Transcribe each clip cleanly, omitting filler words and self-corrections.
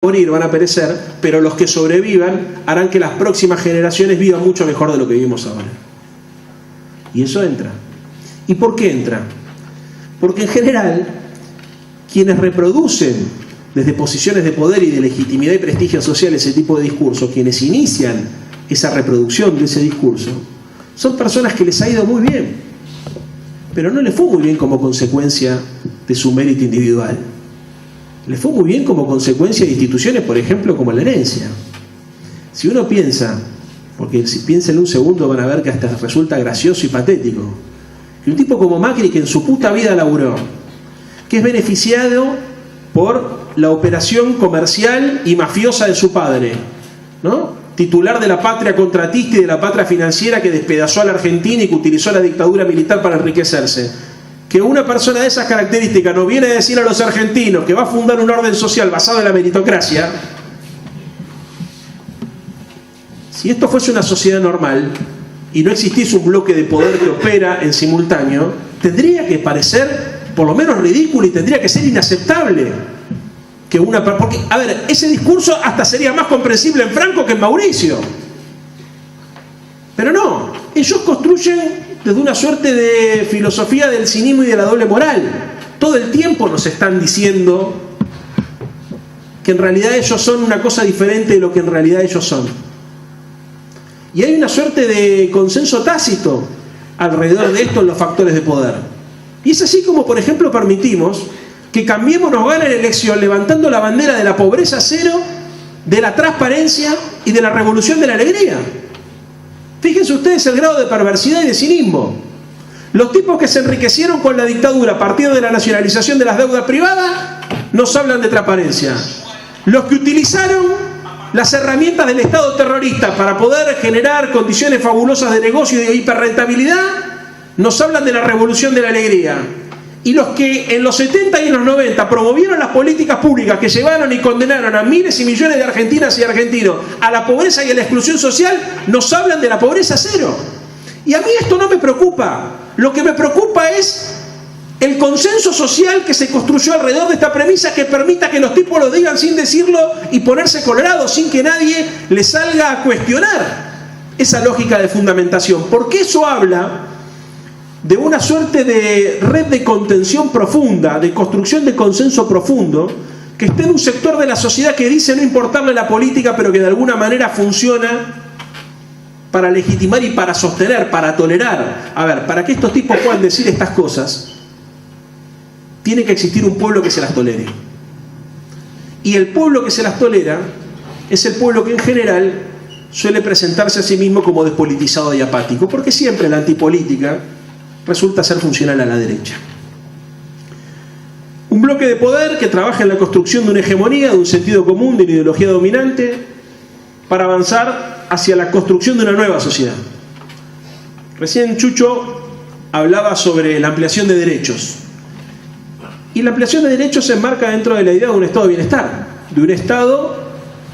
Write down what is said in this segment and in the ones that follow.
morir, van a perecer, pero los que sobrevivan harán que las próximas generaciones vivan mucho mejor de lo que vivimos ahora. Y eso entra. ¿Y por qué entra? Porque en general, quienes reproducen desde posiciones de poder y de legitimidad y prestigio social ese tipo de discurso, quienes inician esa reproducción de ese discurso, son personas que les ha ido muy bien, pero no les fue muy bien como consecuencia de su mérito individual. Les fue muy bien como consecuencia de instituciones, por ejemplo, como la herencia. Si uno piensa, porque si piensan un segundo van a ver que hasta resulta gracioso y patético, que un tipo como Macri, que en su puta vida laburó, que es beneficiado por la operación comercial y mafiosa de su padre, ¿no? Titular de la patria contratista y de la patria financiera que despedazó a la Argentina y que utilizó la dictadura militar para enriquecerse. Que una persona de esas características nos viene a decir a los argentinos que va a fundar un orden social basado en la meritocracia. Si esto fuese una sociedad normal y no existiese un bloque de poder que opera en simultáneo, tendría que parecer por lo menos ridículo y tendría que ser inaceptable que una... Porque, a ver, ese discurso hasta sería más comprensible en Franco que en Mauricio. Pero no, ellos construyen desde una suerte de filosofía del cinismo y de la doble moral. Todo el tiempo nos están diciendo que en realidad ellos son una cosa diferente de lo que en realidad ellos son. Y hay una suerte de consenso tácito alrededor de esto en los factores de poder. Y es así como, por ejemplo, permitimos que Cambiemos nos gane la elección levantando la bandera de la pobreza cero, de la transparencia y de la revolución de la alegría. Fíjense ustedes el grado de perversidad y de cinismo. Los tipos que se enriquecieron con la dictadura a partir de la nacionalización de las deudas privadas nos hablan de transparencia. Los que utilizaron las herramientas del Estado terrorista para poder generar condiciones fabulosas de negocio y de hiperrentabilidad nos hablan de la revolución de la alegría. Y los que en los 70 y en los 90 promovieron las políticas públicas que llevaron y condenaron a miles y millones de argentinas y argentinos a la pobreza y a la exclusión social, nos hablan de la pobreza cero. Y a mí esto no me preocupa. Lo que me preocupa es el consenso social que se construyó alrededor de esta premisa que permita que los tipos lo digan sin decirlo y ponerse colorados sin que nadie les salga a cuestionar esa lógica de fundamentación. Porque eso habla de una suerte de red de contención profunda, de construcción de consenso profundo, que está en un sector de la sociedad que dice no importarle la política, pero que de alguna manera funciona para legitimar y para sostener, para tolerar. A ver, para que estos tipos puedan decir estas cosas, tiene que existir un pueblo que se las tolere. Y el pueblo que se las tolera es el pueblo que en general suele presentarse a sí mismo como despolitizado y apático, porque siempre la antipolítica resulta ser funcional a la derecha. Un bloque de poder que trabaja en la construcción de una hegemonía, de un sentido común, de una ideología dominante, para avanzar hacia la construcción de una nueva sociedad. Recién Chucho hablaba sobre la ampliación de derechos. Y la ampliación de derechos se enmarca dentro de la idea de un estado de bienestar, de un estado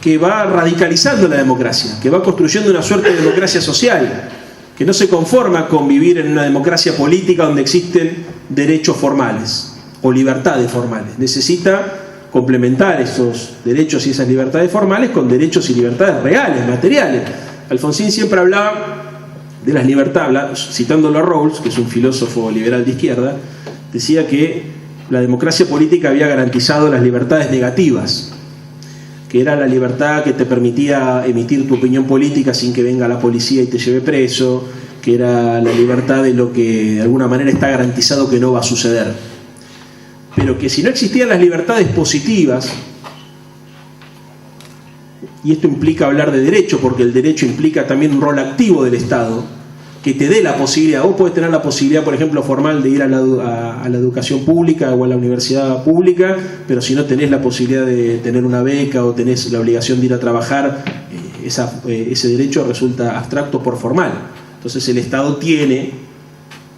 que va radicalizando la democracia, que va construyendo una suerte de democracia social, que no se conforma con vivir en una democracia política donde existen derechos formales o libertades formales. Necesita complementar esos derechos y esas libertades formales con derechos y libertades reales, materiales. Alfonsín siempre hablaba de las libertades, citándolo a Rawls, que es un filósofo liberal de izquierda, decía que la democracia política había garantizado las libertades negativas, que era la libertad que te permitía emitir tu opinión política sin que venga la policía y te lleve preso, que era la libertad de lo que de alguna manera está garantizado que no va a suceder. Pero que si no existían las libertades positivas, y esto implica hablar de derecho, porque el derecho implica también un rol activo del Estado, que te dé la posibilidad, vos podés tener la posibilidad, por ejemplo, formal de ir a la educación pública o a la universidad pública, pero si no tenés la posibilidad de tener una beca o tenés la obligación de ir a trabajar, ese derecho resulta abstracto por formal. Entonces el Estado tiene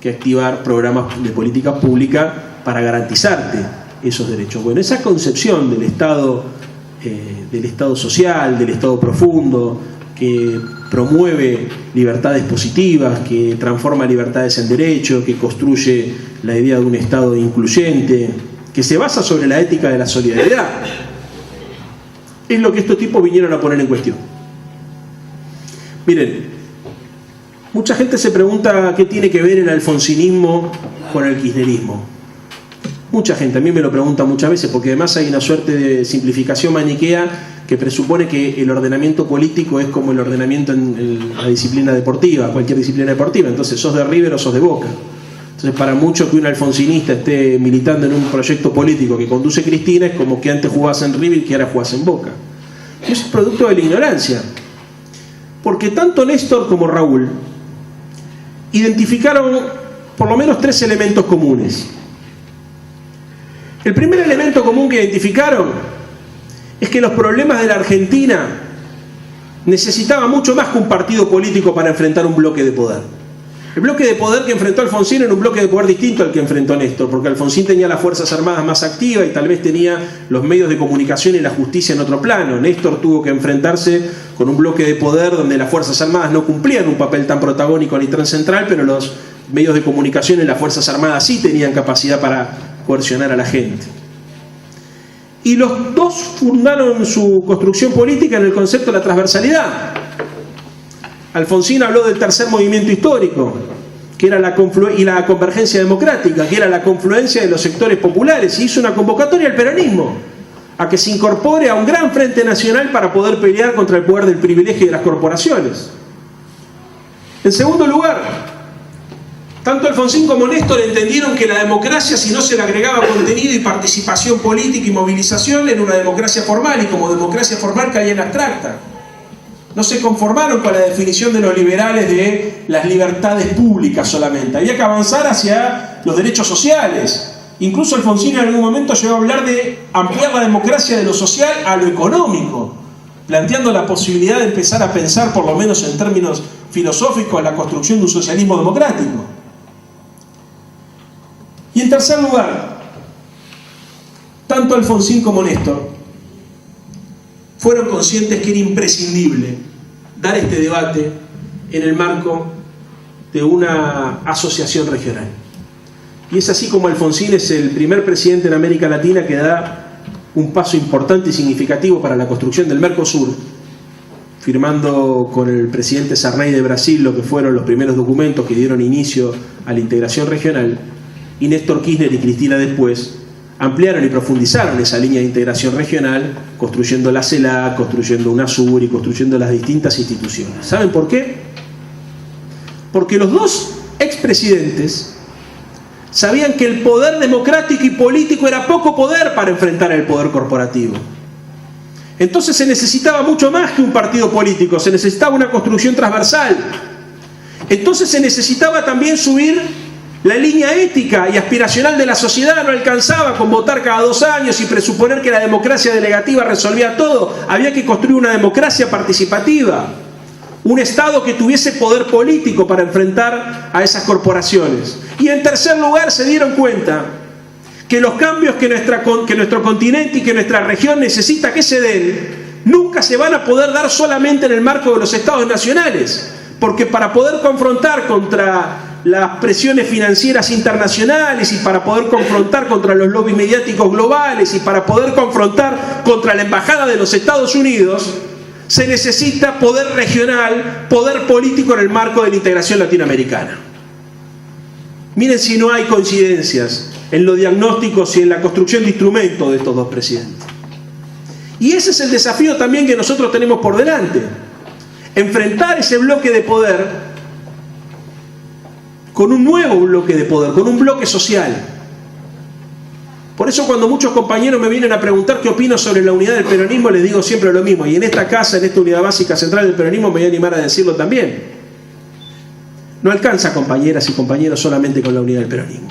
que activar programas de política pública para garantizarte esos derechos. Bueno, esa concepción del Estado social, del Estado profundo, que promueve libertades positivas, que transforma libertades en derechos, que construye la idea de un Estado incluyente, que se basa sobre la ética de la solidaridad. Es lo que estos tipos vinieron a poner en cuestión. Miren, mucha gente se pregunta qué tiene que ver el alfonsinismo con el kirchnerismo. Mucha gente, a mí me lo pregunta muchas veces, porque además hay una suerte de simplificación maniquea que presupone que el ordenamiento político es como el ordenamiento en la disciplina deportiva, cualquier disciplina deportiva. Entonces, sos de River o sos de Boca. Entonces, para mucho que un alfonsinista esté militando en un proyecto político que conduce Cristina, es como que antes jugabas en River y que ahora jugás en Boca. Eso es producto de la ignorancia. Porque tanto Néstor como Raúl identificaron por lo menos 3 elementos comunes. El primer elemento común que identificaron es que los problemas de la Argentina necesitaban mucho más que un partido político para enfrentar un bloque de poder. El bloque de poder que enfrentó Alfonsín era un bloque de poder distinto al que enfrentó Néstor, porque Alfonsín tenía las Fuerzas Armadas más activas y tal vez tenía los medios de comunicación y la justicia en otro plano. Néstor tuvo que enfrentarse con un bloque de poder donde las Fuerzas Armadas no cumplían un papel tan protagónico ni tan central, pero los medios de comunicación y las Fuerzas Armadas sí tenían capacidad para coercionar a la gente. Y los dos fundaron su construcción política en el concepto de la transversalidad. Alfonsín habló del tercer movimiento histórico, que era la convergencia democrática, que era la confluencia de los sectores populares, y hizo una convocatoria al peronismo a que se incorpore a un gran frente nacional para poder pelear contra el poder del privilegio y de las corporaciones. En segundo lugar, tanto Alfonsín como Néstor entendieron que la democracia, si no se le agregaba contenido y participación política y movilización, era una democracia formal, y como democracia formal caía en abstracta. No se conformaron con la definición de los liberales de las libertades públicas solamente. Había que avanzar hacia los derechos sociales. Incluso Alfonsín en algún momento llegó a hablar de ampliar la democracia de lo social a lo económico, planteando la posibilidad de empezar a pensar, por lo menos en términos filosóficos, la construcción de un socialismo democrático. Y en tercer lugar, tanto Alfonsín como Néstor fueron conscientes que era imprescindible dar este debate en el marco de una asociación regional. Y es así como Alfonsín es el primer presidente en América Latina que da un paso importante y significativo para la construcción del Mercosur, firmando con el presidente Sarney de Brasil lo que fueron los primeros documentos que dieron inicio a la integración regional, y Néstor Kirchner y Cristina después ampliaron y profundizaron esa línea de integración regional, construyendo la CELAC, construyendo UNASUR y construyendo las distintas instituciones. ¿Saben por qué? Porque los dos expresidentes sabían que el poder democrático y político era poco poder para enfrentar el poder corporativo. Entonces se necesitaba mucho más que un partido político, se necesitaba una construcción transversal. Entonces se necesitaba también subir la línea ética y aspiracional de la sociedad. No alcanzaba con votar cada 2 años y presuponer que la democracia delegativa resolvía todo. Había que construir una democracia participativa, un Estado que tuviese poder político para enfrentar a esas corporaciones. Y en tercer lugar se dieron cuenta que los cambios que nuestro continente y que nuestra región necesita que se den, nunca se van a poder dar solamente en el marco de los Estados nacionales, porque para poder confrontar contra las presiones financieras internacionales y para poder confrontar contra los lobbies mediáticos globales y para poder confrontar contra la embajada de los Estados Unidos, se necesita poder regional, poder político en el marco de la integración latinoamericana. Miren si no hay coincidencias en los diagnósticos y en la construcción de instrumentos de estos dos presidentes. Y ese es el desafío también que nosotros tenemos por delante. Enfrentar ese bloque de poder con un nuevo bloque de poder, con un bloque social. Por eso cuando muchos compañeros me vienen a preguntar qué opino sobre la unidad del peronismo, les digo siempre lo mismo. Y en esta casa, en esta unidad básica central del peronismo, me voy a animar a decirlo también. No alcanza, compañeras y compañeros, solamente con la unidad del peronismo.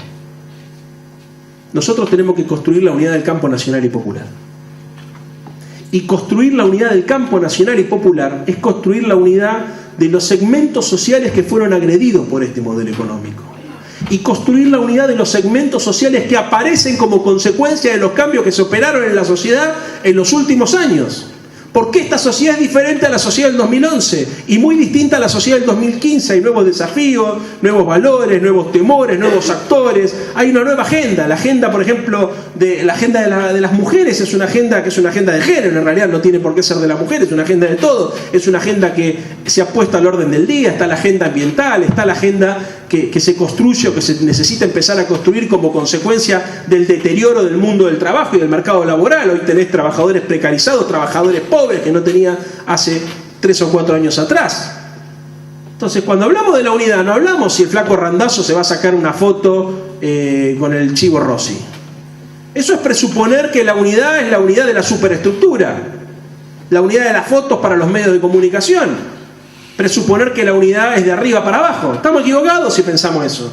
Nosotros tenemos que construir la unidad del campo nacional y popular. Y construir la unidad del campo nacional y popular es construir la unidad de los segmentos sociales que fueron agredidos por este modelo económico. Y construir la unidad de los segmentos sociales que aparecen como consecuencia de los cambios que se operaron en la sociedad en los últimos años. Porque esta sociedad es diferente a la sociedad del 2011 y muy distinta a la sociedad del 2015. Hay nuevos desafíos, nuevos valores, nuevos temores, nuevos actores. Hay una nueva agenda. La agenda, por ejemplo, la agenda de las mujeres es una agenda que es una agenda de género. En realidad no tiene por qué ser de las mujeres, es una agenda de todo. Es una agenda que se ha puesto al orden del día. Está la agenda ambiental, está la agenda que se construye o que se necesita empezar a construir como consecuencia del deterioro del mundo del trabajo y del mercado laboral. Hoy tenés trabajadores precarizados, trabajadores pobres que no tenía hace 3 o 4 años atrás. Entonces, cuando hablamos de la unidad, no hablamos si el flaco Randazzo se va a sacar una foto con el Chivo Rossi. Eso es presuponer que la unidad es la unidad de la superestructura, la unidad de las fotos para los medios de comunicación, presuponer que la unidad es de arriba para abajo. Estamos equivocados si pensamos eso.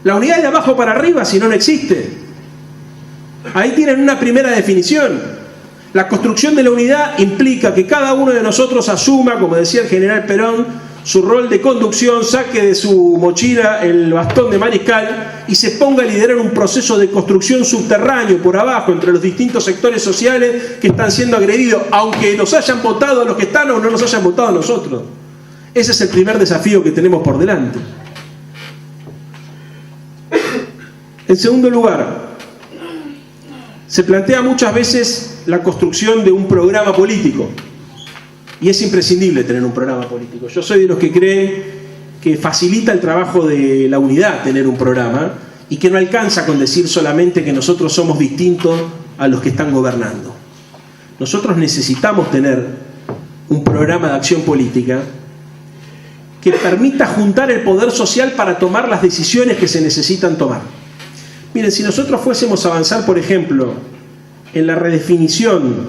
La unidad es de abajo para arriba, si no, no existe. Ahí tienen una primera definición. La construcción de la unidad implica que cada uno de nosotros asuma, como decía el general Perón, su rol de conducción, saque de su mochila el bastón de mariscal y se ponga a liderar un proceso de construcción subterráneo por abajo entre los distintos sectores sociales que están siendo agredidos, aunque nos hayan votado a los que están o no nos hayan votado a nosotros. Ese es el primer desafío que tenemos por delante. En segundo lugar, se plantea muchas veces la construcción de un programa político. Y es imprescindible tener un programa político. Yo soy de los que creen que facilita el trabajo de la unidad tener un programa y que no alcanza con decir solamente que nosotros somos distintos a los que están gobernando. Nosotros necesitamos tener un programa de acción política que permita juntar el poder social para tomar las decisiones que se necesitan tomar. Miren, si nosotros fuésemos a avanzar, por ejemplo, en la redefinición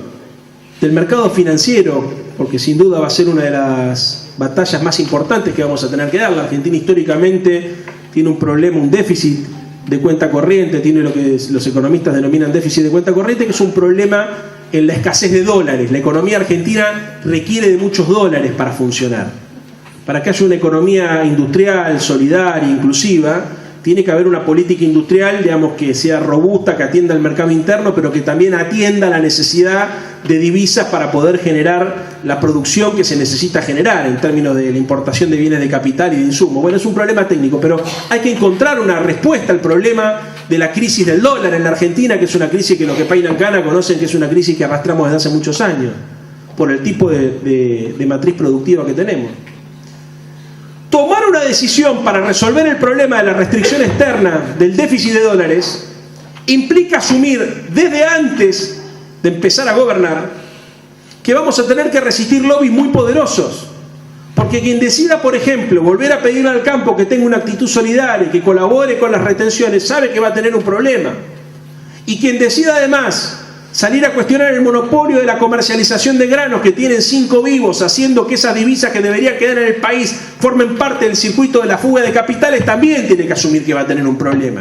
del mercado financiero, porque sin duda va a ser una de las batallas más importantes que vamos a tener que dar. La Argentina históricamente tiene un problema, un déficit de cuenta corriente, tiene lo que los economistas denominan déficit de cuenta corriente, que es un problema en la escasez de dólares. La economía argentina requiere de muchos dólares para funcionar. Para que haya una economía industrial, solidaria, inclusiva, tiene que haber una política industrial, digamos, que sea robusta, que atienda el mercado interno, pero que también atienda la necesidad de divisas para poder generar la producción que se necesita generar en términos de la importación de bienes de capital y de insumos. Bueno, es un problema técnico, pero hay que encontrar una respuesta al problema de la crisis del dólar en la Argentina, que es una crisis que los que peinan cana conocen que es una crisis que arrastramos desde hace muchos años, por el tipo de matriz productiva que tenemos. Tomar una decisión para resolver el problema de la restricción externa del déficit de dólares implica asumir desde antes de empezar a gobernar que vamos a tener que resistir lobbies muy poderosos. Porque quien decida, por ejemplo, volver a pedirle al campo que tenga una actitud solidaria y que colabore con las retenciones, sabe que va a tener un problema. Y quien decida además salir a cuestionar el monopolio de la comercialización de granos que tienen 5 vivos, haciendo que esas divisas que deberían quedar en el país formen parte del circuito de la fuga de capitales, también tiene que asumir que va a tener un problema.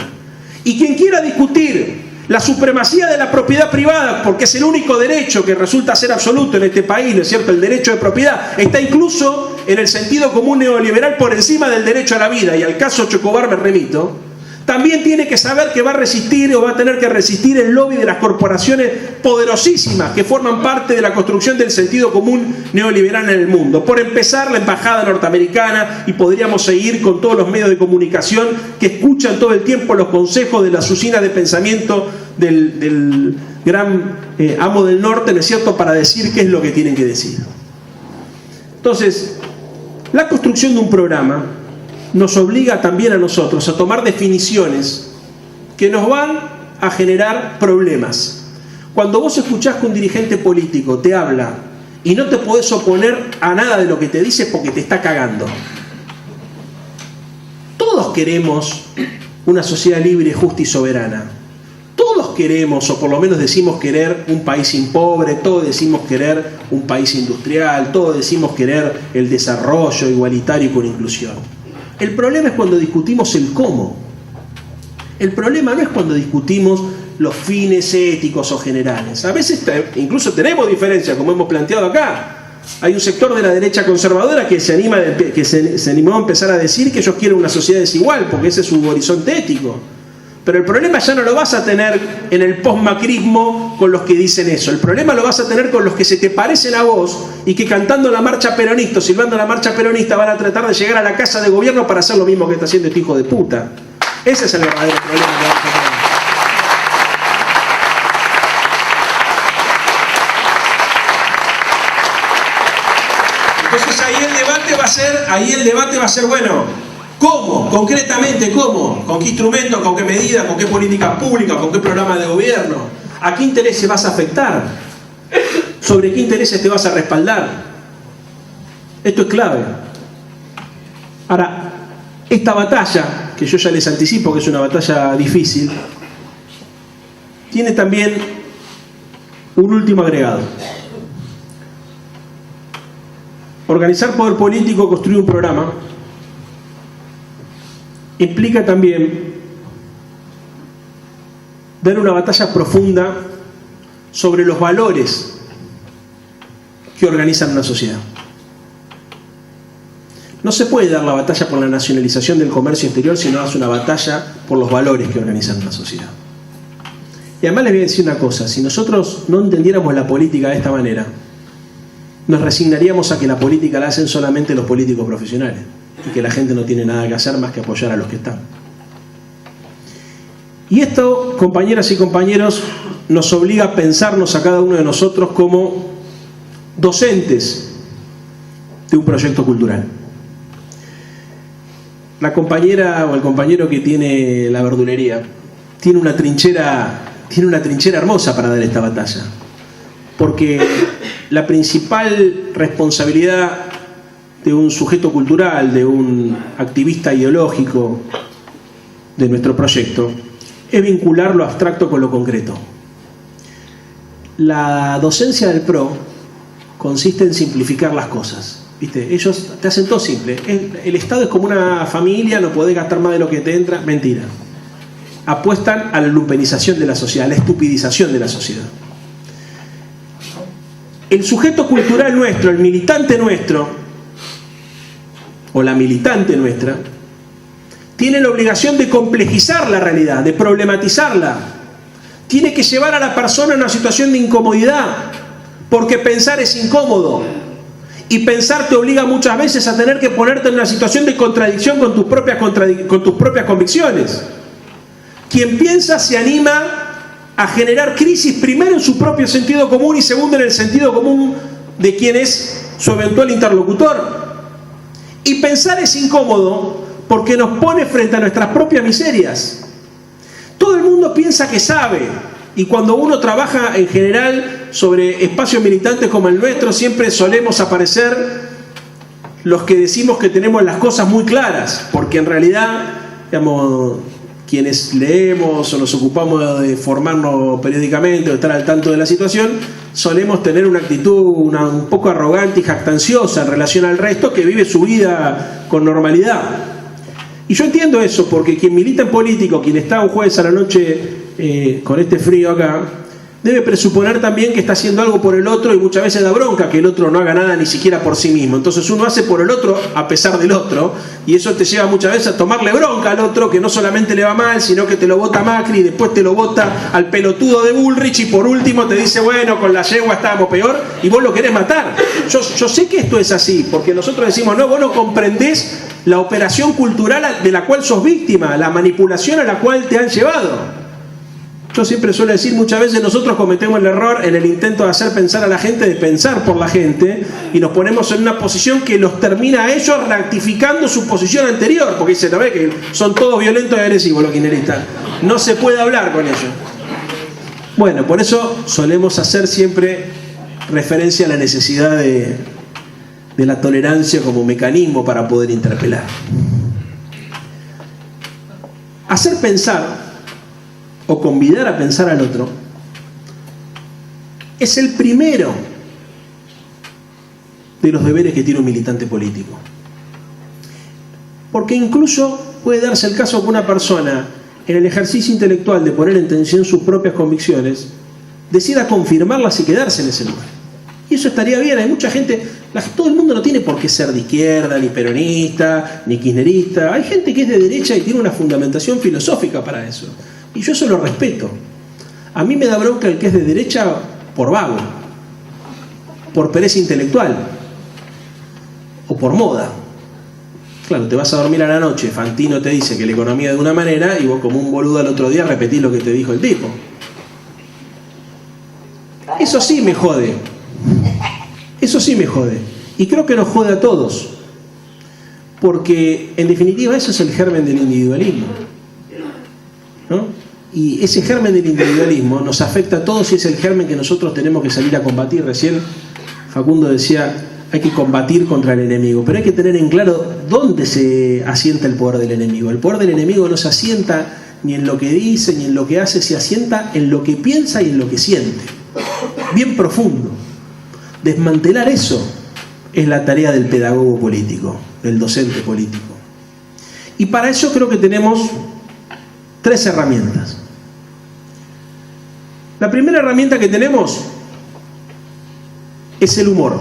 Y quien quiera discutir la supremacía de la propiedad privada, porque es el único derecho que resulta ser absoluto en este país, ¿no es cierto? El derecho de propiedad está incluso en el sentido común neoliberal por encima del derecho a la vida, y al caso Chocobar me remito. También tiene que saber que va a resistir o va a tener que resistir el lobby de las corporaciones poderosísimas que forman parte de la construcción del sentido común neoliberal en el mundo. Por empezar, la embajada norteamericana, y podríamos seguir con todos los medios de comunicación que escuchan todo el tiempo los consejos de las usinas de pensamiento del gran amo del norte, ¿no es cierto?, para decir qué es lo que tienen que decir. Entonces, la construcción de un programa nos obliga también a nosotros a tomar definiciones que nos van a generar problemas. Cuando vos escuchás que un dirigente político te habla y no te podés oponer a nada de lo que te dice porque te está cagando. Todos queremos una sociedad libre, justa y soberana. Todos queremos, o por lo menos decimos querer, un país sin pobre, todos decimos querer un país industrial, todos decimos querer el desarrollo igualitario y con inclusión. El problema es cuando discutimos el cómo. El problema no es cuando discutimos los fines éticos o generales. A veces incluso tenemos diferencias, como hemos planteado acá. Hay un sector de la derecha conservadora que se animó a empezar a decir que ellos quieren una sociedad desigual, porque ese es su horizonte ético. Pero el problema ya no lo vas a tener en el postmacrismo con los que dicen eso. El problema lo vas a tener con los que se te parecen a vos y que cantando la marcha peronista, silbando la marcha peronista, van a tratar de llegar a la casa de gobierno para hacer lo mismo que está haciendo este hijo de puta. Ese es el verdadero problema que vamos a tener. Entonces ahí el debate va a ser, bueno, ¿cómo? Concretamente, ¿cómo? ¿Con qué instrumentos? ¿Con qué medidas? ¿Con qué políticas públicas? ¿Con qué programa de gobierno? ¿A qué intereses vas a afectar? ¿Sobre qué intereses te vas a respaldar? Esto es clave. Ahora, esta batalla, que yo ya les anticipo que es una batalla difícil, tiene también un último agregado. Organizar poder político, construir un programa, implica también dar una batalla profunda sobre los valores que organizan una sociedad. No se puede dar la batalla por la nacionalización del comercio exterior si no das una batalla por los valores que organizan una sociedad. Y además les voy a decir una cosa, si nosotros no entendiéramos la política de esta manera, nos resignaríamos a que la política la hacen solamente los políticos profesionales y que la gente no tiene nada que hacer más que apoyar a los que están. Y esto, compañeras y compañeros, nos obliga a pensarnos a cada uno de nosotros como docentes de un proyecto cultural. La compañera o el compañero que tiene la verdulería tiene una trinchera hermosa para dar esta batalla, porque la principal responsabilidad de un sujeto cultural, de un activista ideológico de nuestro proyecto, es vincular lo abstracto con lo concreto. La docencia del PRO consiste en simplificar las cosas, ¿viste? Ellos te hacen todo simple. El Estado es como una familia, no podés gastar más de lo que te entra. Mentira. Apuestan a la lumpenización de la sociedad, a la estupidización de la sociedad. El sujeto cultural nuestro, el militante nuestro, o la militante nuestra, tiene la obligación de complejizar la realidad, de problematizarla. Tiene que llevar a la persona a una situación de incomodidad, porque pensar es incómodo. Y pensar te obliga muchas veces a tener que ponerte en una situación de contradicción con tus propias convicciones. Quien piensa se anima a generar crisis primero en su propio sentido común y segundo en el sentido común de quien es su eventual interlocutor. Y pensar es incómodo porque nos pone frente a nuestras propias miserias. Todo el mundo piensa que sabe, y cuando uno trabaja en general sobre espacios militantes como el nuestro, siempre solemos aparecer los que decimos que tenemos las cosas muy claras, porque en realidad, digamos, quienes leemos o nos ocupamos de formarnos periódicamente o estar al tanto de la situación, solemos tener una actitud un poco arrogante y jactanciosa en relación al resto que vive su vida con normalidad. Y yo entiendo eso, porque quien milita en político, quien está un jueves a la noche con este frío acá, debe presuponer también que está haciendo algo por el otro, y muchas veces da bronca que el otro no haga nada ni siquiera por sí mismo. Entonces uno hace por el otro a pesar del otro, y eso te lleva muchas veces a tomarle bronca al otro, que no solamente le va mal, sino que te lo vota Macri, y después te lo vota al pelotudo de Bullrich, y por último te dice, bueno, con la yegua estábamos peor, y vos lo querés matar. Yo sé que esto es así, porque nosotros decimos, no, vos no comprendés la operación cultural de la cual sos víctima, la manipulación a la cual te han llevado. Yo siempre suelo decir, muchas veces nosotros cometemos el error en el intento de hacer pensar a la gente, de pensar por la gente, y nos ponemos en una posición que los termina a ellos rectificando su posición anterior, porque dicen, ¿no ves que son todos violentos y agresivos los kirchneristas? No se puede hablar con ellos. Bueno, por eso solemos hacer siempre referencia a la necesidad de la tolerancia como mecanismo para poder interpelar. Hacer pensar o convidar a pensar al otro es el primero de los deberes que tiene un militante político. Porque incluso puede darse el caso que una persona, en el ejercicio intelectual de poner en tensión sus propias convicciones, decida confirmarlas y quedarse en ese lugar. Y eso estaría bien. Hay mucha gente, todo el mundo no tiene por qué ser de izquierda, ni peronista, ni kirchnerista. Hay gente que es de derecha y tiene una fundamentación filosófica para eso. Y yo eso lo respeto. A mí me da bronca el que es de derecha por vago, por pereza intelectual o por moda. Claro, te vas a dormir a la noche, Fantino te dice que la economía es de una manera y vos como un boludo al otro día repetís lo que te dijo el tipo. Eso sí me jode. Eso sí me jode. Y creo que nos jode a todos. Porque en definitiva eso es el germen del individualismo, ¿no? Y ese germen del individualismo nos afecta a todos y es el germen que nosotros tenemos que salir a combatir. Recién Facundo decía, hay que combatir contra el enemigo, pero hay que tener en claro dónde se asienta el poder del enemigo. El poder del enemigo no se asienta ni en lo que dice ni en lo que hace, se asienta en lo que piensa y en lo que siente. Bien profundo. Desmantelar eso es la tarea del pedagogo político, del docente político. Y para eso creo que tenemos 3 herramientas. La primera herramienta que tenemos es el humor,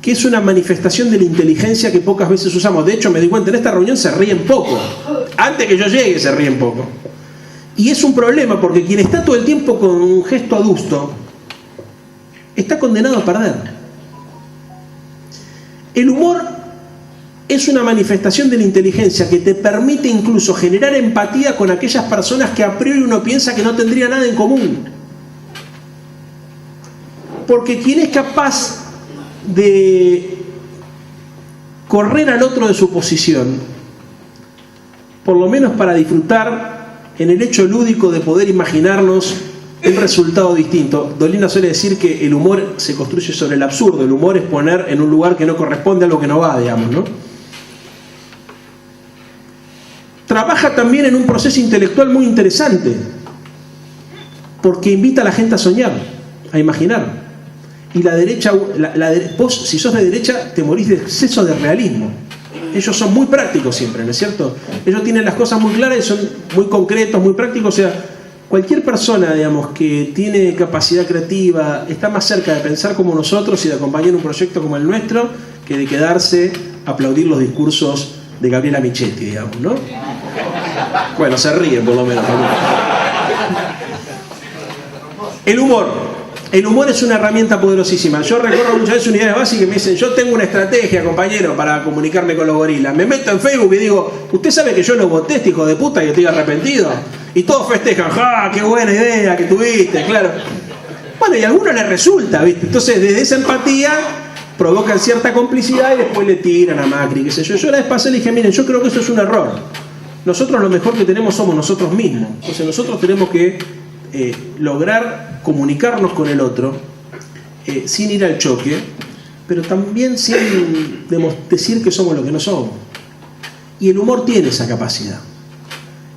que es una manifestación de la inteligencia que pocas veces usamos. De hecho, me di cuenta, en esta reunión se ríen poco. Antes que yo llegue se ríen poco. Y es un problema porque quien está todo el tiempo con un gesto adusto está condenado a perder. El humor es una manifestación de la inteligencia que te permite incluso generar empatía con aquellas personas que a priori uno piensa que no tendría nada en común. Porque quien es capaz de correr al otro de su posición, por lo menos para disfrutar en el hecho lúdico de poder imaginarnos un resultado distinto. Dolina suele decir que el humor se construye sobre el absurdo. El humor es poner en un lugar que no corresponde a lo que no va, digamos, ¿no? Trabaja también en un proceso intelectual muy interesante, porque invita a la gente a soñar, a imaginar. Y la derecha, vos si sos de derecha te morís de exceso de realismo. Ellos son muy prácticos siempre, ¿no es cierto? Ellos tienen las cosas muy claras y son muy concretos, muy prácticos. O sea, cualquier persona, digamos, que tiene capacidad creativa está más cerca de pensar como nosotros y de acompañar un proyecto como el nuestro que de quedarse a aplaudir los discursos de Gabriela Michetti, digamos, ¿no? Bueno, se ríen por lo menos. El humor. El humor es una herramienta poderosísima. Yo recorro muchas veces unidades básicas y me dicen, yo tengo una estrategia, compañero, para comunicarme con los gorilas. Me meto en Facebook y digo, usted sabe que yo lo voté, este hijo de puta, y estoy arrepentido. Y todos festejan, ¡ja! ¡Qué buena idea que tuviste! Claro. Bueno, y a algunos les resulta, ¿viste? Entonces, desde esa empatía provocan cierta complicidad y después le tiran a Macri, qué sé yo. Yo la vez pasé le dije, miren, yo creo que eso es un error. Nosotros lo mejor que tenemos somos nosotros mismos. Entonces nosotros tenemos que lograr comunicarnos con el otro sin ir al choque, pero también sin decir que somos lo que no somos. Y el humor tiene esa capacidad.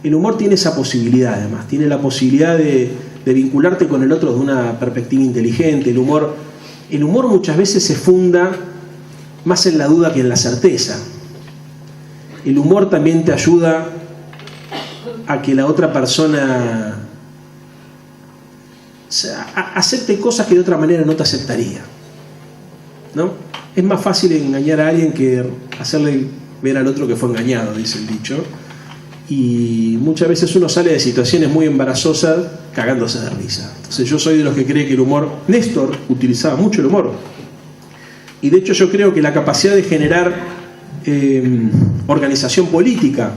El humor tiene esa posibilidad, además. Tiene la posibilidad de vincularte con el otro de una perspectiva inteligente. El humor muchas veces se funda más en la duda que en la certeza. El humor también te ayuda a que la otra persona acepte cosas que de otra manera no te aceptaría, ¿no? Es más fácil engañar a alguien que hacerle ver al otro que fue engañado, dice el dicho. Y muchas veces uno sale de situaciones muy embarazosas cagándose de risa. Entonces yo soy de los que cree que el humor... Néstor utilizaba mucho el humor. Y de hecho yo creo que la capacidad de generar organización política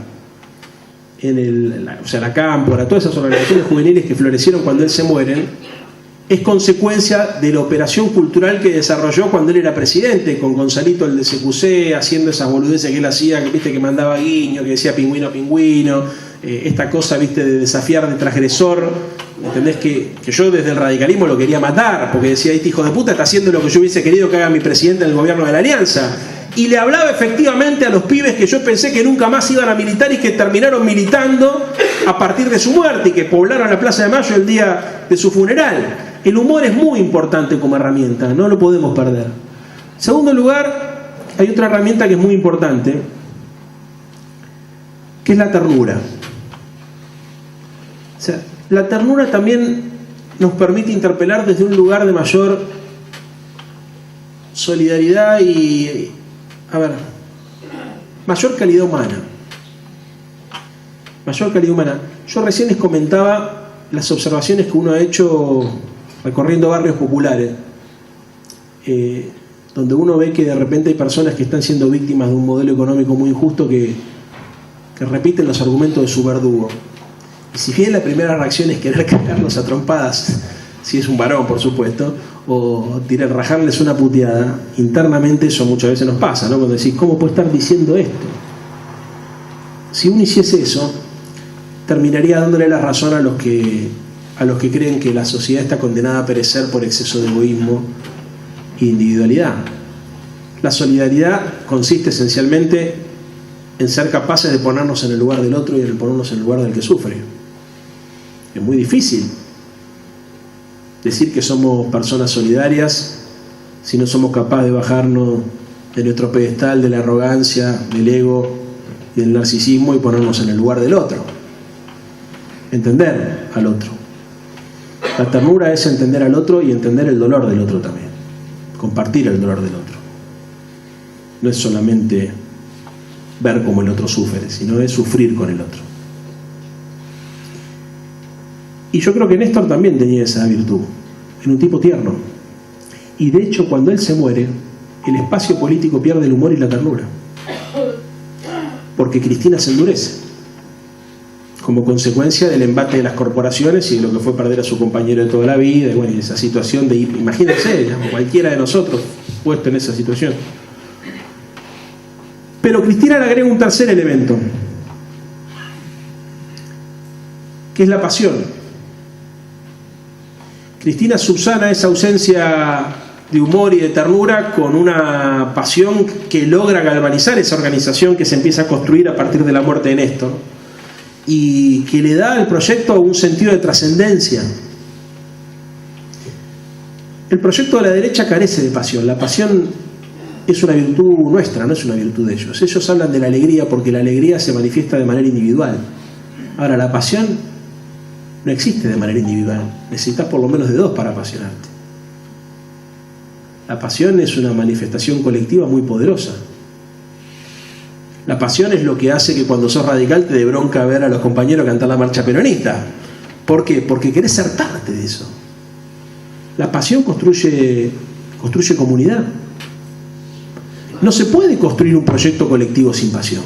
la Cámpora, todas esas organizaciones juveniles que florecieron cuando él se muere, es consecuencia de la operación cultural que desarrolló cuando él era presidente, con Gonzalito el de CQC, haciendo esas boludeces que él hacía, que viste que mandaba guiño, que decía pingüino, pingüino, esta cosa, viste, de desafiar de transgresor. ¿Entendés? Que yo desde el radicalismo lo quería matar, porque decía, este hijo de puta está haciendo lo que yo hubiese querido que haga mi presidente en el gobierno de la Alianza. Y le hablaba efectivamente a los pibes que yo pensé que nunca más iban a militar y que terminaron militando a partir de su muerte y que poblaron la Plaza de Mayo el día de su funeral. El humor es muy importante como herramienta, no lo podemos perder. En segundo lugar, hay otra herramienta que es muy importante, que es la ternura. O sea, la ternura también nos permite interpelar desde un lugar de mayor solidaridad y, mayor calidad humana. Mayor calidad humana. Yo recién les comentaba las observaciones que uno ha hecho recorriendo barrios populares, donde uno ve que de repente hay personas que están siendo víctimas de un modelo económico muy injusto que repiten los argumentos de su verdugo. Y si bien la primera reacción es querer cagarlos a trompadas, si es un varón por supuesto, o rajarles una puteada, internamente eso muchas veces nos pasa, ¿no? Cuando decís, ¿cómo puede estar diciendo esto? Si uno hiciese eso, terminaría dándole la razón a los que creen que la sociedad está condenada a perecer por exceso de egoísmo e individualidad. La solidaridad consiste esencialmente en ser capaces de ponernos en el lugar del otro y en ponernos en el lugar del que sufre. Es muy difícil decir que somos personas solidarias si no somos capaces de bajarnos de nuestro pedestal, de la arrogancia, del ego y del narcisismo y ponernos en el lugar del otro. Entender al otro. La ternura es entender al otro y entender el dolor del otro también. Compartir el dolor del otro. No es solamente ver cómo el otro sufre, sino es sufrir con el otro. Y yo creo que Néstor también tenía esa virtud. Era un tipo tierno. Y de hecho, cuando él se muere, el espacio político pierde el humor y la ternura. Porque Cristina se endurece. Como consecuencia del embate de las corporaciones y de lo que fue perder a su compañero de toda la vida. Y bueno, esa situación de, imagínense, digamos, cualquiera de nosotros puesto en esa situación. Pero Cristina le agrega un tercer elemento, que es la pasión. Cristina subsana esa ausencia de humor y de ternura con una pasión que logra galvanizar esa organización que se empieza a construir a partir de la muerte de Néstor y que le da al proyecto un sentido de trascendencia. El proyecto de la derecha carece de pasión. La pasión es una virtud nuestra, no es una virtud de ellos. Ellos hablan de la alegría porque la alegría se manifiesta de manera individual. Ahora, la pasión no existe de manera individual. Necesitas por lo menos de dos para apasionarte. La pasión es una manifestación colectiva muy poderosa. La pasión es lo que hace que cuando sos radical te dé bronca ver a los compañeros cantar la marcha peronista. ¿Por qué? Porque querés ser parte de eso. La pasión construye comunidad. No se puede construir un proyecto colectivo sin pasión.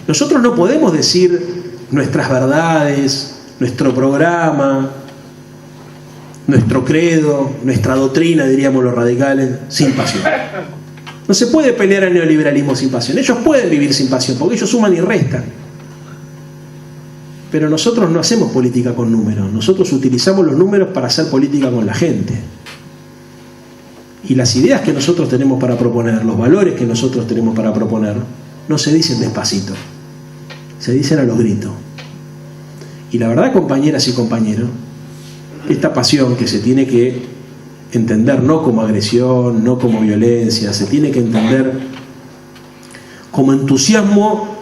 Nosotros no podemos decir nuestras verdades, nuestro programa, nuestro credo, nuestra doctrina, diríamos los radicales, sin pasión. No se puede pelear al neoliberalismo sin pasión. Ellos pueden vivir sin pasión, porque ellos suman y restan. Pero nosotros no hacemos política con números. Nosotros utilizamos los números para hacer política con la gente. Y las ideas que nosotros tenemos para proponer, los valores que nosotros tenemos para proponer, no se dicen despacito. Se dicen a los gritos. Y la verdad, compañeras y compañeros, esta pasión que se tiene que entender no como agresión, no como violencia, se tiene que entender como entusiasmo,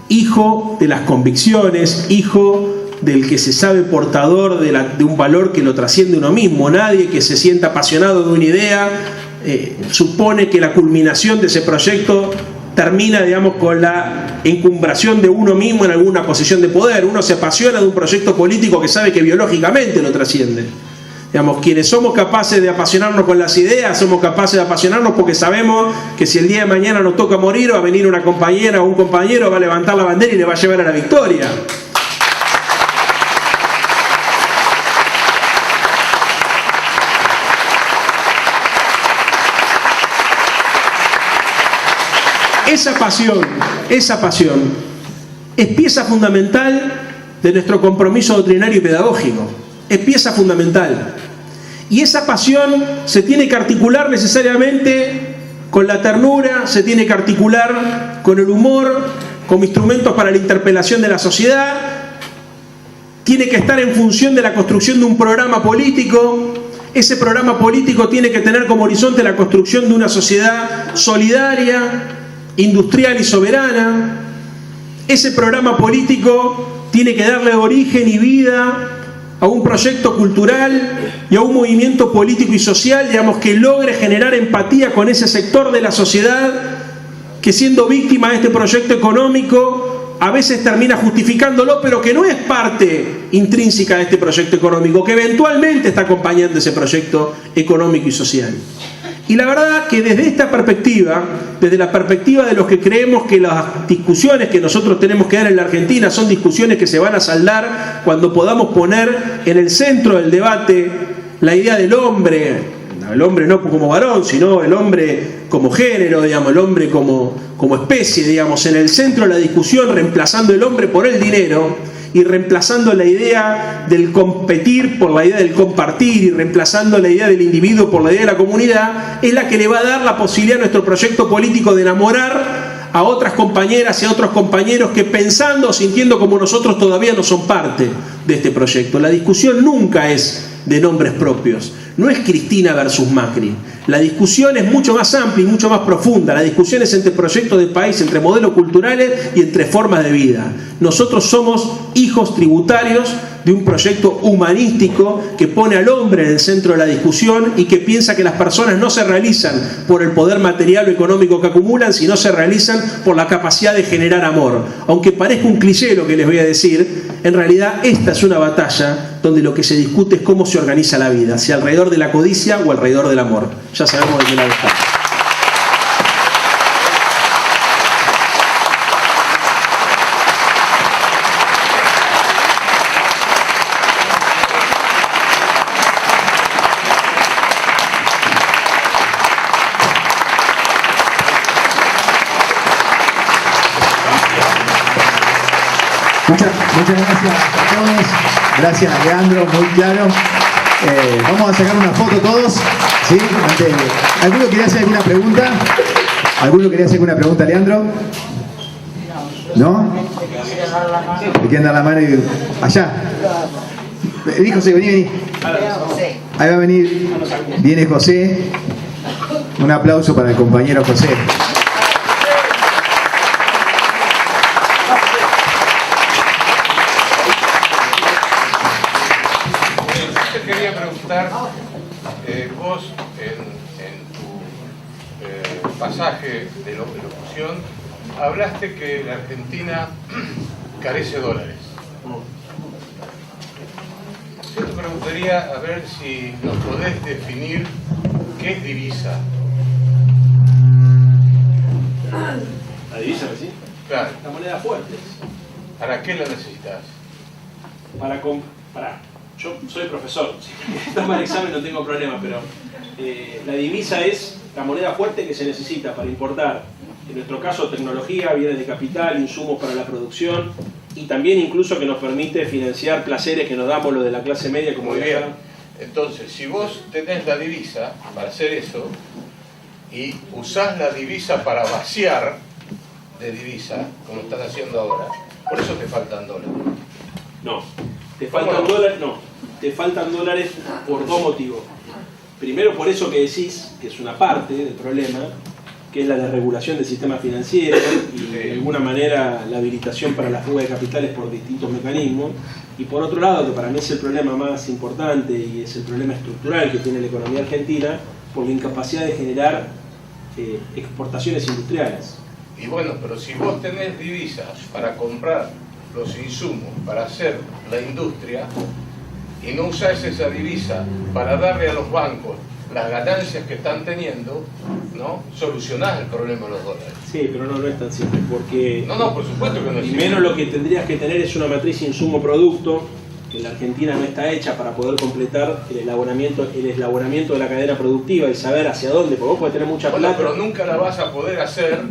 hijo de las convicciones, hijo del que se sabe portador de un valor que lo trasciende uno mismo. Nadie que se sienta apasionado de una idea supone que la culminación de ese proyecto termina, digamos, con la encumbración de uno mismo en alguna posición de poder. Uno se apasiona de un proyecto político que sabe que biológicamente lo trasciende. Digamos, quienes somos capaces de apasionarnos con las ideas, somos capaces de apasionarnos porque sabemos que si el día de mañana nos toca morir, va a venir una compañera o un compañero, va a levantar la bandera y le va a llevar a la victoria. Esa pasión es pieza fundamental de nuestro compromiso doctrinario y pedagógico. Es pieza fundamental. Y esa pasión se tiene que articular necesariamente con la ternura, se tiene que articular con el humor, como instrumentos para la interpelación de la sociedad. Tiene que estar en función de la construcción de un programa político. Ese programa político tiene que tener como horizonte la construcción de una sociedad solidaria, industrial y soberana. Ese programa político tiene que darle origen y vida a un proyecto cultural y a un movimiento político y social, digamos, que logre generar empatía con ese sector de la sociedad que, siendo víctima de este proyecto económico, a veces termina justificándolo, pero que no es parte intrínseca de este proyecto económico, que eventualmente está acompañando ese proyecto económico y social. Y la verdad que desde esta perspectiva, desde la perspectiva de los que creemos que las discusiones que nosotros tenemos que dar en la Argentina son discusiones que se van a saldar cuando podamos poner en el centro del debate la idea del hombre, el hombre no como varón, sino el hombre como género, digamos, el hombre como especie, digamos, en el centro de la discusión, reemplazando el hombre por el dinero, y reemplazando la idea del competir por la idea del compartir, y reemplazando la idea del individuo por la idea de la comunidad, es la que le va a dar la posibilidad a nuestro proyecto político de enamorar a otras compañeras y a otros compañeros que, pensando o sintiendo como nosotros, todavía no son parte de este proyecto. La discusión nunca es de nombres propios, no es Cristina versus Macri. La discusión es mucho más amplia y mucho más profunda. La discusión es entre proyectos de país, entre modelos culturales y entre formas de vida. Nosotros somos hijos tributarios de un proyecto humanístico que pone al hombre en el centro de la discusión y que piensa que las personas no se realizan por el poder material o económico que acumulan, sino se realizan por la capacidad de generar amor. Aunque parezca un cliché lo que les voy a decir, en realidad esta es una batalla donde lo que se discute es cómo se organiza la vida, si alrededor de la codicia o alrededor del amor. Ya sabemos de qué lado está. Muchas gracias a todos. Gracias, Leandro, muy claro. Vamos a sacar una foto todos. ¿Sí? ¿Alguno quería hacer alguna pregunta? ¿Alguno quería hacer alguna pregunta, Leandro? ¿No? ¿Le quieren dar la mano? Allá. Vení, José, vení. Ahí va a venir. Viene José. Un aplauso para el compañero José. Vos en tu pasaje de locución hablaste que la Argentina carece de dólares. Yo te preguntaría a ver si nos podés definir qué es divisa. ¿La divisa sí? Claro. La moneda fuerte. ¿Para qué la necesitas? Yo soy profesor, si está mal el examen no tengo problema, pero la divisa es la moneda fuerte que se necesita para importar, en nuestro caso, tecnología, bienes de capital, insumos para la producción, y también incluso que nos permite financiar placeres que nos damos los de la clase media, como muy bien. Entonces, si vos tenés la divisa para hacer eso, y usás la divisa para vaciar de divisa, como están haciendo ahora, por eso te faltan dólares. No. Te faltan dólares, no, te faltan dólares por dos motivos. Primero, por eso que decís, que es una parte del problema, que es la desregulación del sistema financiero y de alguna manera la habilitación para la fuga de capitales por distintos mecanismos. Y por otro lado, que para mí es el problema más importante y es el problema estructural que tiene la economía argentina, por la incapacidad de generar exportaciones industriales. Y bueno, pero si vos tenés divisas para comprar los insumos para hacer la industria y no usás esa divisa para darle a los bancos las ganancias que están teniendo, ¿no? Solucionás el problema de los dólares. Sí, pero no es tan simple, porque no, por supuesto que no es primero simple. Lo que tendrías que tener es una matriz insumo-producto, que en la Argentina no está hecha para poder completar el elaboramiento de la cadena productiva y saber hacia dónde, porque vos podés tener mucha plata. Pero nunca la vas a poder hacer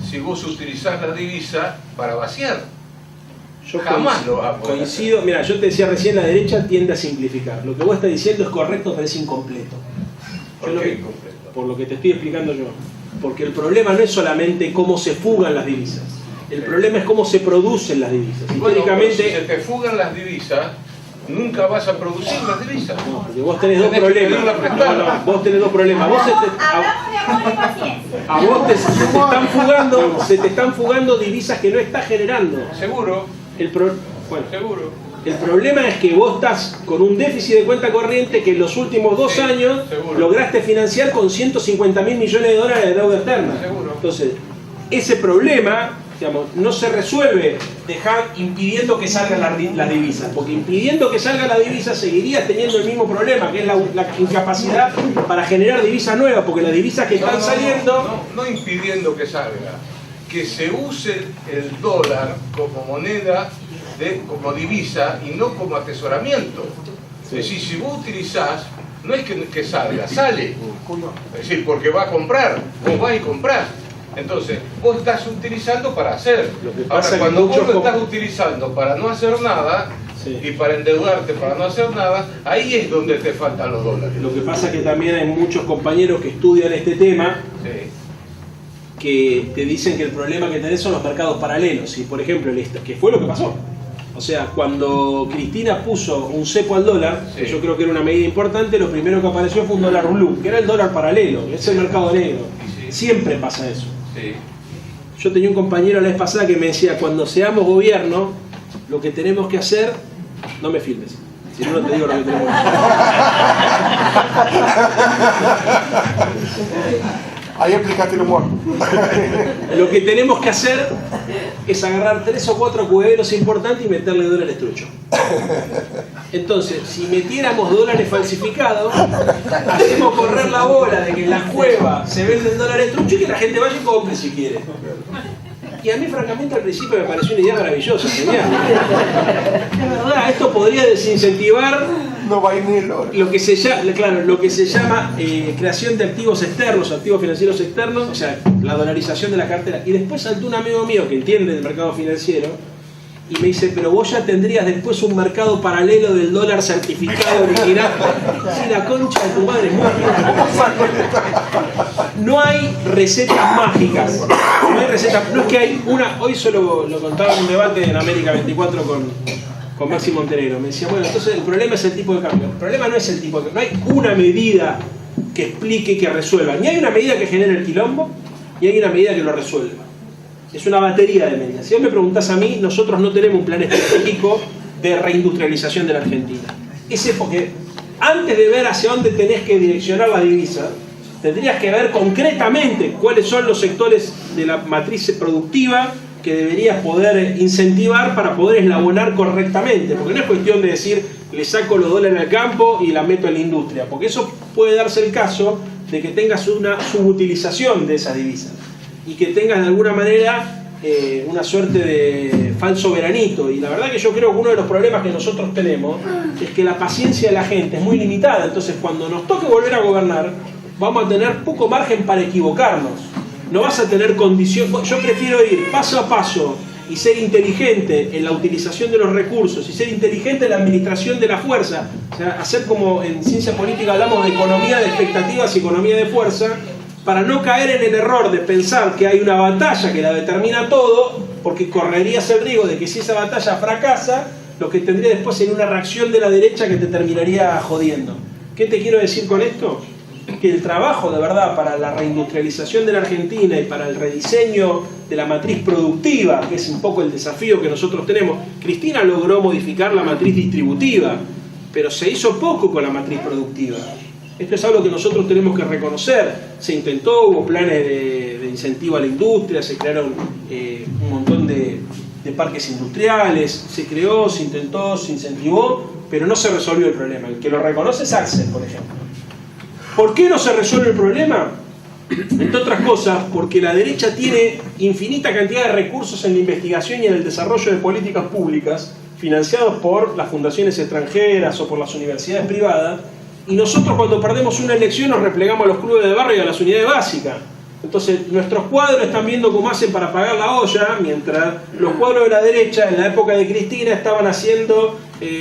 si vos utilizás la divisa para vaciar. Yo jamás lo vas a poder coincido. Mira, yo te decía recién, la derecha tiende a simplificar. Lo que vos estás diciendo es correcto, pero es incompleto. ¿Por qué incompleto? Por lo que te estoy explicando yo. Porque el problema no es solamente cómo se fugan las divisas. El problema es cómo se producen las divisas. Bueno, si se te fugan las divisas, nunca vas a producir las divisas. No, porque vos tenés dos problemas. No, vos tenés dos problemas. A vos se te están fugando divisas que no estás generando. Seguro. Bueno, seguro. El problema es que vos estás con un déficit de cuenta corriente que en los últimos 2 años lograste financiar con 150.000 millones de dólares de deuda externa. Entonces, ese problema, digamos, no se resuelve impidiendo que salgan las divisas, porque impidiendo que salga la divisa seguirías teniendo el mismo problema, que es la incapacidad para generar divisas nuevas, porque las divisas que están saliendo... No impidiendo que salga, que se use el dólar como moneda, como divisa y no como atesoramiento. Sí. Es decir, si vos utilizás, no es que salga, sale. Es decir, porque va a comprar, vos vas y comprás. Entonces, vos estás utilizando para hacer. Ahora, cuando vos lo estás utilizando para no hacer nada, sí, y para endeudarte para no hacer nada, ahí es donde te faltan los dólares. Lo que pasa es que también hay muchos compañeros que estudian este tema, sí, que te dicen que el problema que tenés son los mercados paralelos. Y por ejemplo, que fue lo que pasó. O sea, cuando Cristina puso un cepo al dólar, sí, que yo creo que era una medida importante, lo primero que apareció fue un dólar blue, que era el dólar paralelo, que es el mercado negro. Sí. Siempre pasa eso. Sí. Yo tenía un compañero la vez pasada que me decía, cuando seamos gobierno, lo que tenemos que hacer... No me filmes, si no, no te digo lo que tenemos que hacer. Ahí explicaste el humor. Lo que tenemos que hacer es agarrar 3 o 4 cuberos importantes y meterle dólares truchos. Entonces, si metiéramos dólares falsificados, hacemos correr la bola de que en la cueva se venden dólares truchos y que la gente vaya y compre si quiere. Y a mí, francamente, al principio me pareció una idea maravillosa, genial. Es verdad, esto podría desincentivar no va a ir ni el oro. Lo que se llama creación de activos externos, activos financieros externos, o sea, la dolarización de la cartera. Y después saltó un amigo mío que entiende del mercado financiero y me dice, pero vos ya tendrías después un mercado paralelo del dólar certificado original. Sí, la concha de tu madre. No hay recetas mágicas. No hay recetas. No es que hay una. Hoy solo lo contaba en un debate en América 24 con Maxi Montenegro. Me decía, bueno, entonces el problema es el tipo de cambio. El problema no es el tipo de cambio. No hay una medida que explique, que resuelva. Ni hay una medida que genere el quilombo, ni hay una medida que lo resuelva. Es una batería de medidas. Si vos me preguntás a mí, nosotros no tenemos un plan estratégico de reindustrialización de la Argentina. Ese porque antes de ver hacia dónde tenés que direccionar la divisa, tendrías que ver concretamente cuáles son los sectores de la matriz productiva que deberías poder incentivar para poder eslabonar correctamente. Porque no es cuestión de decir, le saco los dólares al campo y la meto en la industria. Porque eso puede darse el caso de que tengas una subutilización de esas divisas. Y que tengas de alguna manera una suerte de falso veranito. Y la verdad que yo creo que uno de los problemas que nosotros tenemos es que la paciencia de la gente es muy limitada. Entonces cuando nos toque volver a gobernar, vamos a tener poco margen para equivocarnos. No vas a tener condición. Yo prefiero ir paso a paso y ser inteligente en la utilización de los recursos y ser inteligente en la administración de la fuerza. O sea, hacer como en ciencia política hablamos de economía de expectativas y economía de fuerza, para no caer en el error de pensar que hay una batalla que la determina todo, porque correrías el riesgo de que si esa batalla fracasa, lo que tendría después sería una reacción de la derecha que te terminaría jodiendo. ¿Qué te quiero decir con esto? Que el trabajo de verdad para la reindustrialización de la Argentina y para el rediseño de la matriz productiva, que es un poco el desafío que nosotros tenemos, Cristina logró modificar la matriz distributiva, pero se hizo poco con la matriz productiva. Esto es algo que nosotros tenemos que reconocer. Se intentó, hubo planes de incentivo a la industria, se crearon un montón de parques industriales, se creó, se intentó, se incentivó, pero no se resolvió el problema. El que lo reconoce es Axel, por ejemplo. ¿Por qué no se resuelve el problema? Entre otras cosas, porque la derecha tiene infinita cantidad de recursos en la investigación y en el desarrollo de políticas públicas, financiados por las fundaciones extranjeras o por las universidades privadas, y nosotros cuando perdemos una elección nos replegamos a los clubes de barrio y a las unidades básicas. Entonces nuestros cuadros están viendo cómo hacen para pagar la olla, mientras los cuadros de la derecha en la época de Cristina estaban haciendo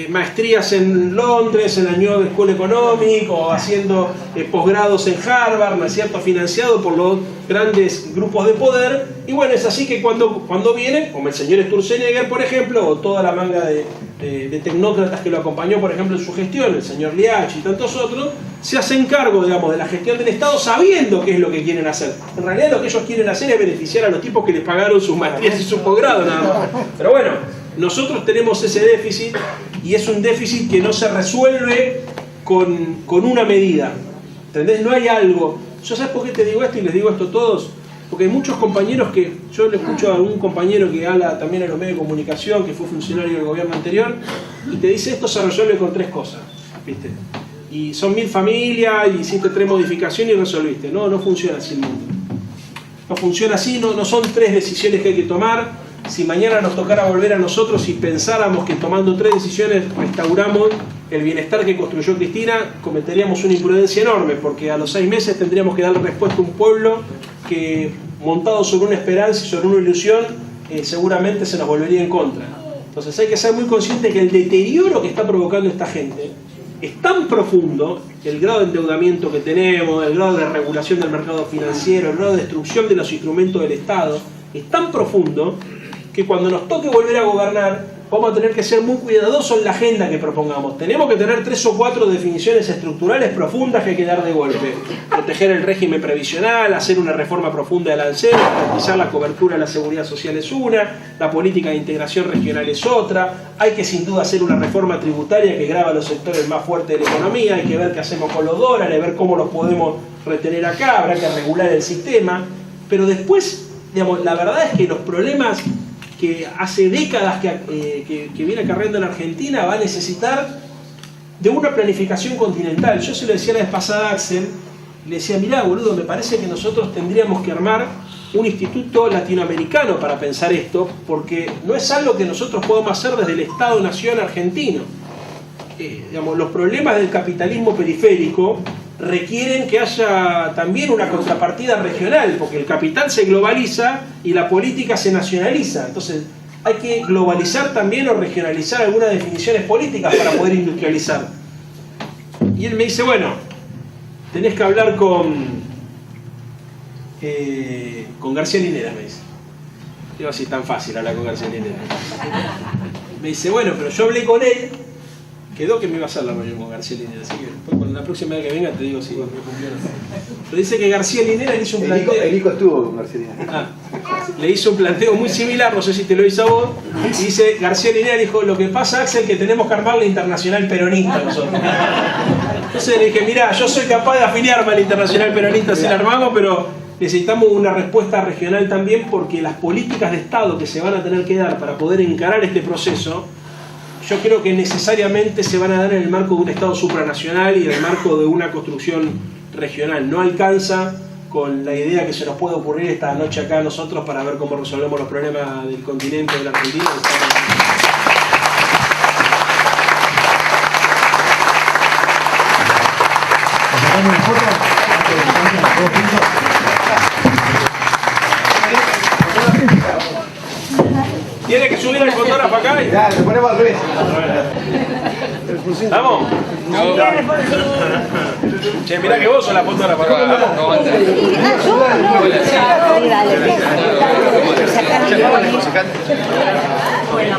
maestrías en Londres, en la New School Economic, o haciendo posgrados en Harvard, ¿no es cierto?, financiado por los grandes grupos de poder. Y bueno, es así que cuando vienen, como el señor Sturzenegger, por ejemplo, o toda la manga de tecnócratas que lo acompañó, por ejemplo, en su gestión, el señor Liach y tantos otros, se hacen cargo, digamos, de la gestión del Estado sabiendo qué es lo que quieren hacer. En realidad lo que ellos quieren hacer es beneficiar a los tipos que les pagaron sus maestrías y sus posgrados, nada más. Pero bueno, nosotros tenemos ese déficit y es un déficit que no se resuelve con una medida. ¿Entendés? No hay algo. Yo, ¿sabes por qué te digo esto y les digo esto a todos? Porque hay muchos compañeros que, yo le escucho a un compañero que habla también en los medios de comunicación, que fue funcionario del gobierno anterior, y te dice esto se resuelve con 3 cosas, ¿viste? Y son 1000 familias, y hiciste 3 modificaciones y resolviste. No, no funciona así el mundo. No funciona así, no son 3 decisiones que hay que tomar. Si mañana nos tocara volver a nosotros y pensáramos que tomando 3 decisiones restauramos el bienestar que construyó Cristina, cometeríamos una imprudencia enorme, porque a los 6 meses tendríamos que darle respuesta a un pueblo que, montado sobre una esperanza y sobre una ilusión, seguramente se nos volvería en contra. Entonces hay que ser muy consciente que el deterioro que está provocando esta gente es tan profundo, el grado de endeudamiento que tenemos, el grado de regulación del mercado financiero, el grado de destrucción de los instrumentos del Estado, es tan profundo que cuando nos toque volver a gobernar vamos a tener que ser muy cuidadosos en la agenda que propongamos. Tenemos que tener 3 o 4 definiciones estructurales profundas que hay que dar de golpe. Proteger el régimen previsional, hacer una reforma profunda del ANSES, garantizar la cobertura de la seguridad social es una, la política de integración regional es otra, hay que sin duda hacer una reforma tributaria que grava los sectores más fuertes de la economía, hay que ver qué hacemos con los dólares, ver cómo los podemos retener acá, habrá que regular el sistema, pero después, digamos, la verdad es que los problemas que hace décadas que viene acarreando en Argentina va a necesitar de una planificación continental. Yo se lo decía la vez pasada a Axel, le decía, mirá boludo, me parece que nosotros tendríamos que armar un instituto latinoamericano para pensar esto, porque no es algo que nosotros podamos hacer desde el Estado-Nación argentino. Digamos, los problemas del capitalismo periférico requieren que haya también una contrapartida regional, porque el capital se globaliza y la política se nacionaliza. Entonces hay que globalizar también o regionalizar algunas definiciones políticas para poder industrializar. Y él me dice, bueno, tenés que hablar con García Linera, me dice. Digo, así tan fácil hablar con García Linera. Me dice, bueno, pero yo hablé con él, quedó que me iba a hacer la reunión con García Linera, así que después con la próxima vez que venga te digo si me cumplió o no. Pero dice que García Linera le hizo un planteo. El ICO estuvo con García Linera. Le hizo un planteo muy similar, no sé si te lo hizo a vos. Y dice, García Linera dijo, lo que pasa, Axel, que tenemos que armar la internacional peronista nosotros. Entonces le dije, mirá, yo soy capaz de afiliarme a la internacional peronista si la armamos, pero necesitamos una respuesta regional también, porque las políticas de Estado que se van a tener que dar para poder encarar este proceso, yo creo que necesariamente se van a dar en el marco de un Estado supranacional y en el marco de una construcción regional. No alcanza con la idea que se nos puede ocurrir esta noche acá a nosotros para ver cómo resolvemos los problemas del continente de la Argentina. Tiene que subir el fotógrafo acá y... Ya, lo ponemos al revés. ¿Vamos? No. Che, mirá que vos sos la fotógrafa. Bueno.